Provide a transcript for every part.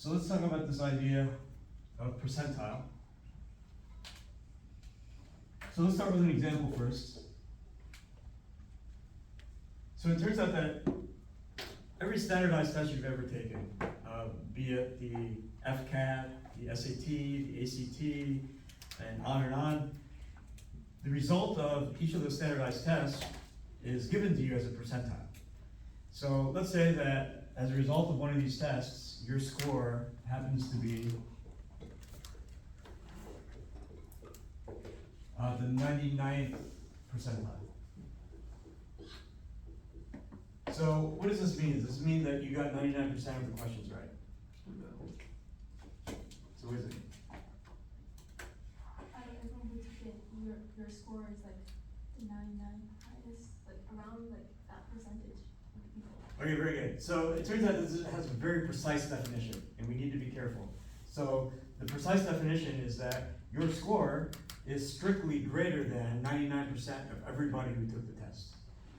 So let's talk about this idea of percentile. So let's start with an example first. So it turns out that every standardized test you've ever taken, be it the FCAT, the SAT, the ACT, and on, the result of each of those standardized tests is given to you as a percentile. So let's say that as a result of one of these tests, your score happens to be the 99th percentile. So what does this mean? Does this mean that you got 99% of the questions right? No. So what does it mean? Everyone who took it, your score is like the 99 highest, like around like that percentage of people. Okay, very good. So it turns out this has a very precise definition, and we need to be careful. So the precise definition is that your score is strictly greater than 99% of everybody who took the test.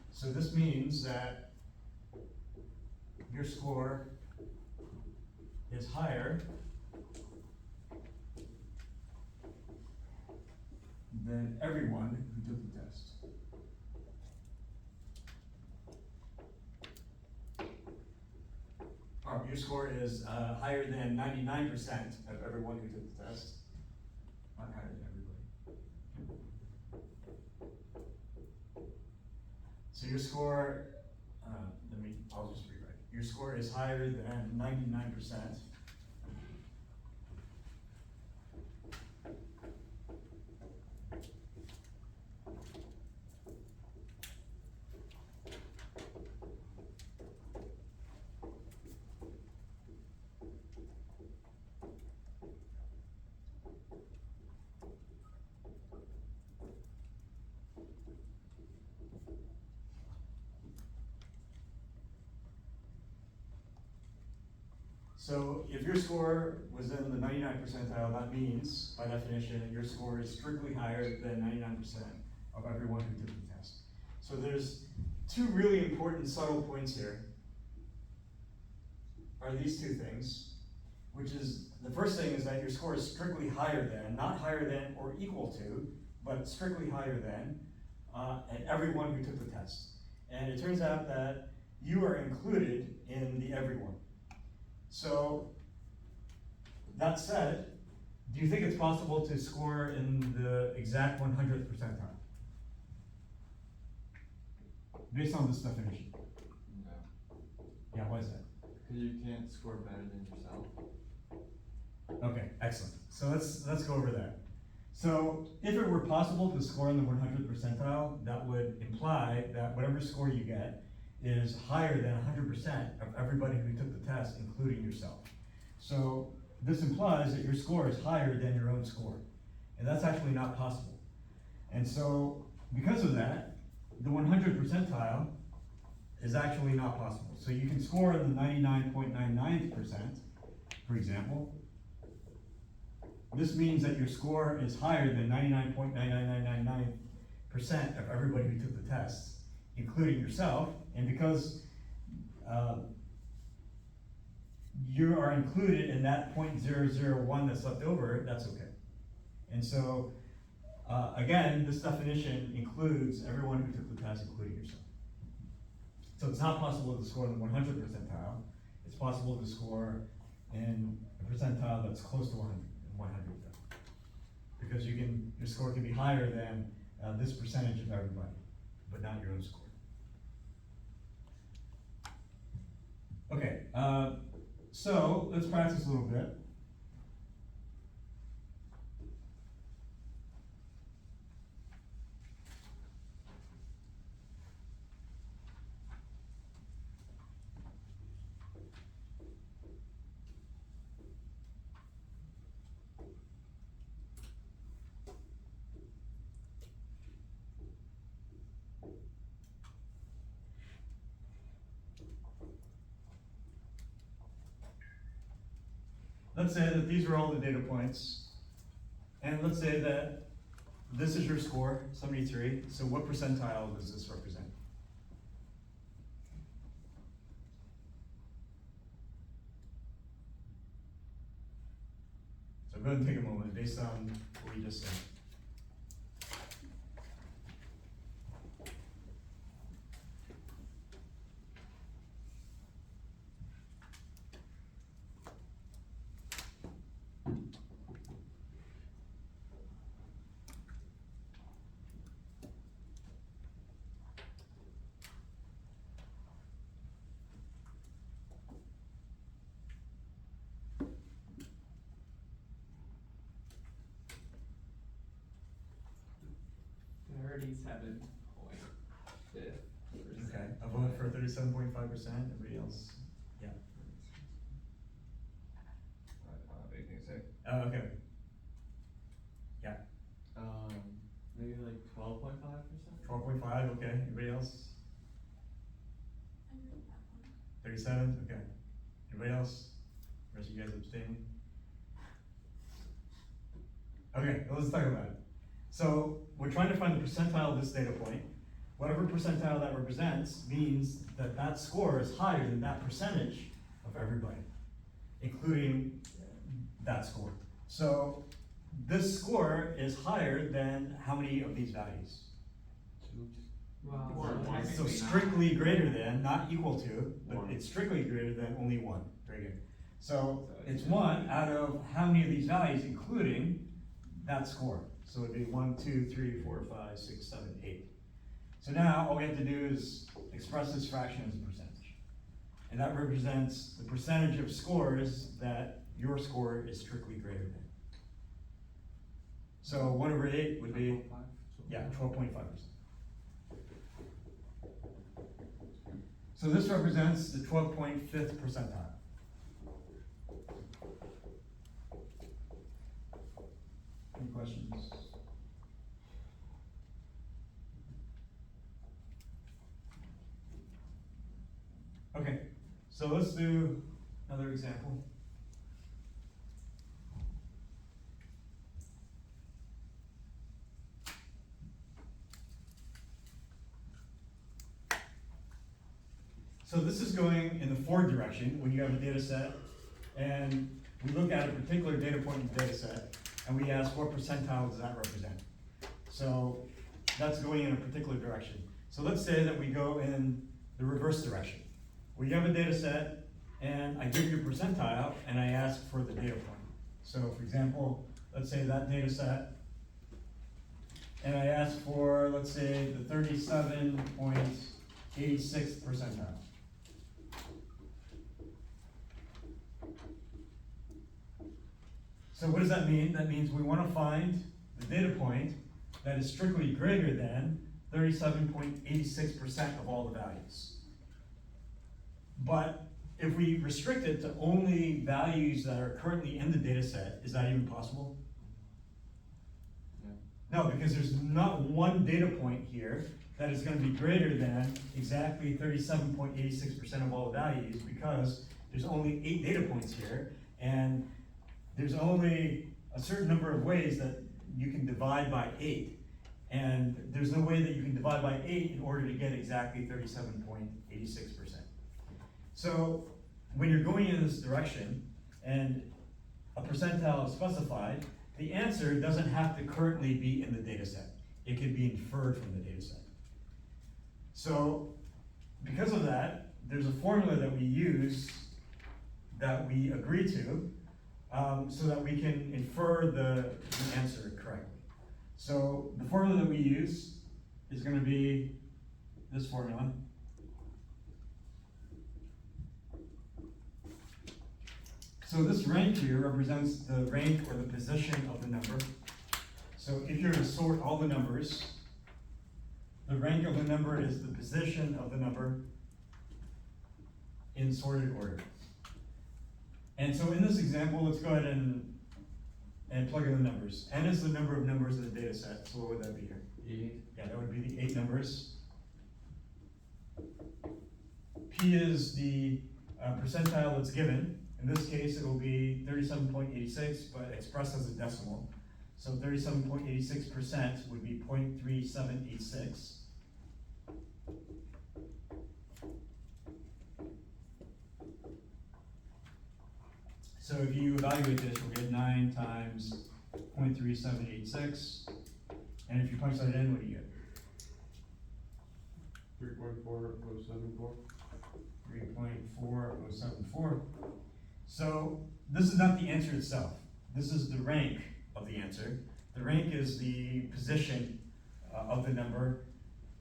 So this means that your score is higher than everyone who took the test. Or your score is higher than 99% of everyone who took the test. Not higher than everybody. So your score, I'll just rewrite. Your score is higher than 99%. So if your score was in the 99th percentile, that means, by definition, your score is strictly higher than 99% of everyone who took the test. So there's two really important subtle points here, are these two things, which is, the first thing is that your score is strictly higher than, not higher than or equal to, but strictly higher than, and everyone who took the test. And it turns out that you are included in the everyone. So, that said, do you think it's possible to score in the exact 100th percentile? Based on this definition. No. Yeah, why is that? Because you can't score better than yourself. Okay, excellent. So let's go over that. So if it were possible to score in the 100th percentile, that would imply that whatever score you get is higher than 100% of everybody who took the test, including yourself. So this implies that your score is higher than your own score. And that's actually not possible. And so because of that, the 100th percentile is actually not possible. So you can score in the 99.99%, for example. This means that your score is higher than 99.99999% of everybody who took the test, including yourself. And because you are included in that 0.001 that's left over, that's okay. And so, again, this definition includes everyone who took the test, including yourself. So it's not possible to score in the 100th percentile. It's possible to score in a percentile that's close to 100 because your score can be higher than this percentage of everybody, but not your own score. Okay, so let's practice a little bit. Let's say that these are all the data points, and let's say that this is your score, 73. So what percentile does this represent? So go ahead and take a moment based on what we just said. Okay, a vote for 37.5%, everybody else? Yeah. I don't have anything to say. Okay. Yeah, Maybe like 12.5%? 12.5, okay, anybody else? I agree with that one. 37, okay. Anybody else? Rest of you guys abstaining? Okay, well, let's talk about it. So, we're trying to find the percentile of this data point. Whatever percentile that represents means that that score is higher than that percentage of everybody, including that score. So, this score is higher than how many of these values? Wow. So strictly greater than, not equal to, but One. it's strictly greater than only one. Very good. So it's one out of how many of these values, including that score? So it'd be 1, 2, 3, 4, 5, 6, 7, 8. So now all we have to do is express this fraction as a percentage. And that represents the percentage of scores that your score is strictly greater than. So 1/8 would be, yeah, 12.5%. So this represents the 12.5th percentile. Any questions? Okay, so let's do another example. So this is going in the forward direction when you have a data set and we look at a particular data point in the data set and we ask what percentile does that represent. So that's going in a particular direction. So let's say that we go in the reverse direction. We have a data set and I give you a percentile and I ask for the data point. So for example, let's say that data set and I ask for, let's say, the 37.86th percentile. So what does that mean? That means we want to find the data point that is strictly greater than 37.86% of all the values. But if we restrict it to only values that are currently in the data set, is that even possible? No, because there's not one data point here that is going to be greater than exactly 37.86% of all the values, because there's only 8 data points here, and there's only a certain number of ways that you can divide by 8. And there's no way that you can divide by 8 in order to get exactly 37.86%. So when you're going in this direction and a percentile is specified, the answer doesn't have to currently be in the data set. It can be inferred from the data set. So because of that, there's a formula that we use that we agree to so that we can infer the answer correctly. So the formula that we use is going to be this formula. So this rank here represents the rank or the position of the number. So if you're to sort all the numbers, the rank of the number is the position of the number in sorted order. And so in this example, let's go ahead and plug in the numbers. N is the number of numbers in the data set, so what would that be here? 8. Yeah, that would be the 8 numbers. P is the percentile that's given. In this case, it will be 37.86, but expressed as a decimal. So 37.86% would be 0.3786. So if you evaluate this, we'll get 9 times 0.3786, and if you punch that in, what do you get? 3.4074. 3.4074. So this is not the answer itself. This is the rank of the answer. The rank is the position of the number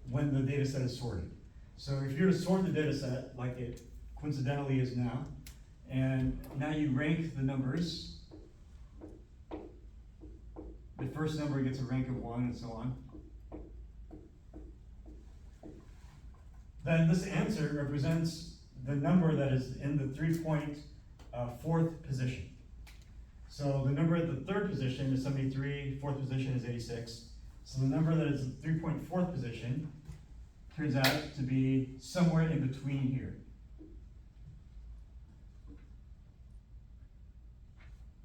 when the data set is sorted. So if you're to sort the data set like it coincidentally is now, and now you rank the numbers, the first number gets a rank of 1 and so on. Then this answer represents the number that is in the 3.4th position. So the number at the 3rd position is 73, 4th position is 86. So the number that is in the 3.4th position turns out to be somewhere in between here.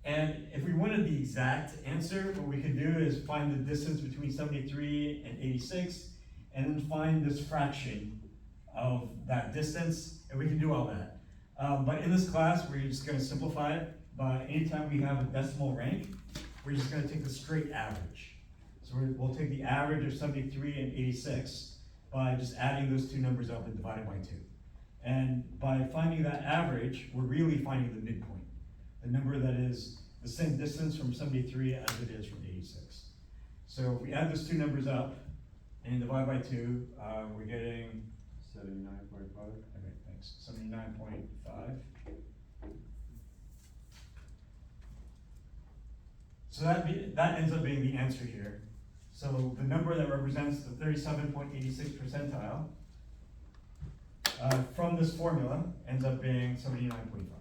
And if we wanted the exact answer, what we could do is find the distance between 73 and 86, and then find this fraction of that distance, and we can do all that. But in this class, we're just gonna simplify it by anytime we have a decimal rank, we're just gonna take the straight average. So we'll take the average of 73 and 86 by just adding those two numbers up and dividing by 2. And by finding that average, we're really finding the midpoint, the number that is the same distance from 73 as it is from 86. So if we add those two numbers up and divide by 2, we're getting 79.5. okay, thanks. 79.5. So that ends up being the answer here. So the number that represents the 37.86 percentile from this formula ends up being 79.5.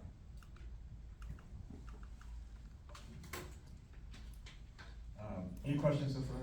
Any questions so far?